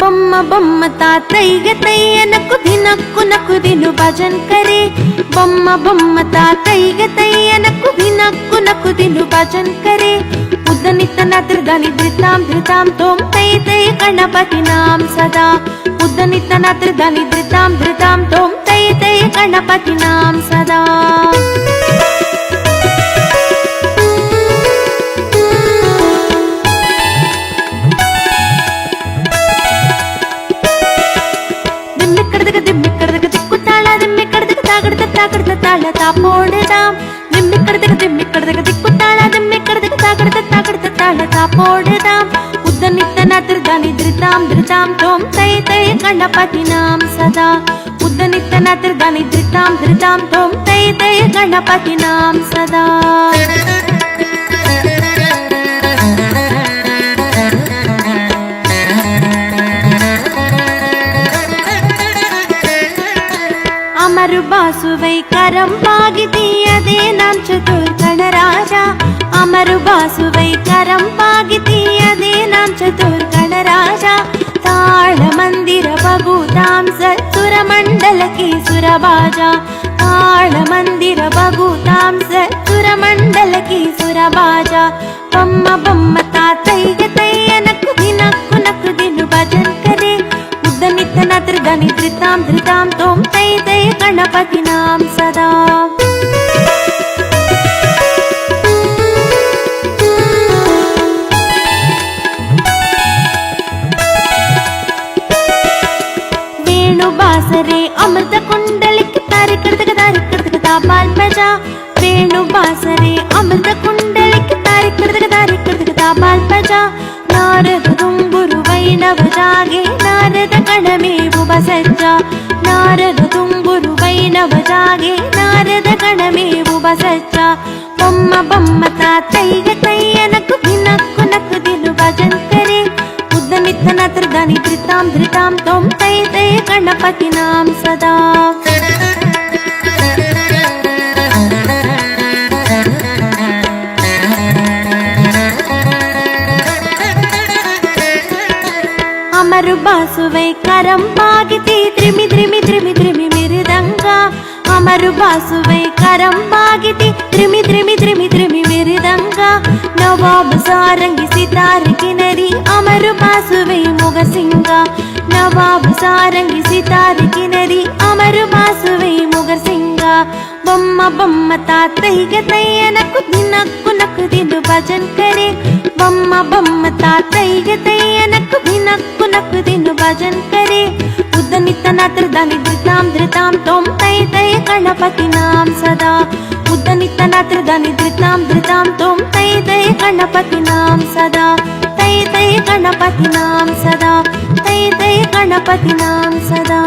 बम्म बम्म तातैगे तैयनक्कु धिनक्कु नक्कु दिनु भजन करे बम्म बम्म तातैगे तैयनक्कु धिनक्कु नक्कु दिनु भजन करे उद्दनितन त्रिदानि धृतां धृतां तोम तै तै गणपति नाम सदा उद्दनितन त्रिदानि धृतां धृतां तोम तै तै गणपति नाम सदा போடுதாம் திம்மிக்கடுதுக்கு திக்குத்தாள திம்மிக்கடுதுக்கு தாக்கடுத்து தாளதா போடுதாம் உத்தனித்தன திருதானி திருதாம் திருதாம் தோம் தை தை கணபதி நாம் சதா உத்தனித்தன திருதானி திருதாம் திருதாம் தோம் தை தை கணபதி நாம் சதா अमरुबासुवै करंपागितीयदे नाम चतुर्गणराजा अमरुबासुवै करंपागितीयदे नाम चतुर्गणराजा ताळमंदिर बगुतां सत्सुरमण्डलके सुरबाजा ताळमंदिर बगुतां सत्सुरमण्डलके सुरबाजा बम्म बम्म तातैगे तैयनक्कु दिनक्कु नक्कु दिनु भजन करे उद्दनितन त्रिदानि धृतां धृतां तोम तै तै गणपति नाम सदा वेणु बासरे अमृत कुंडलिक तारिकड़दक ताबाल बजा वेणु बासरे अमृत कुंडलिक तारिकड़दक ताबाल बजा नारद तुम्बुरु वैणव जागे नारद गणमेवु बसज्जा नारद तुम्बुरु वैणव जागे नारद गणमेवु बसज्जा बम्म बम्म तातैगे तैयनक्कु धिनक्कु नक्कु दिनु भजन करे उद्दनितन त्रिदानि धृतां धृतां तोम तै तै गणपति नाम सदा अमरुबासुवै करंपागिती त्रिमि त्रिमि त्रिमि त्रिमि मिरुदंगा अमरुबासुवै करंपागिती त्रिमि त्रिमि त्रिमि त्रिमि मिरुदंगा नवाब सारंगी सितार किनरी अमरुबासुवै मुगसिंगा नवाब सारंगी सितार किनरी अमरुबासुवै मुगसिंगा बम्म बम्म तातैगे तैयनक्कु दिनक्कु नक्कु दिनु भजन करे बम्म बम्म तातैगे तैयनक्कु दिनक्कु नक्कु दिनु भजन करे उद्दनितन त्रिदानि धृतां धृतां तोम तै तै गणपति नाम सदा उद्दनितन त्रिदानि धृतां धृतां तोम तै तै गणपति नाम सदा तै तै गणपति नाम सदा तै तै गणपति नाम सदा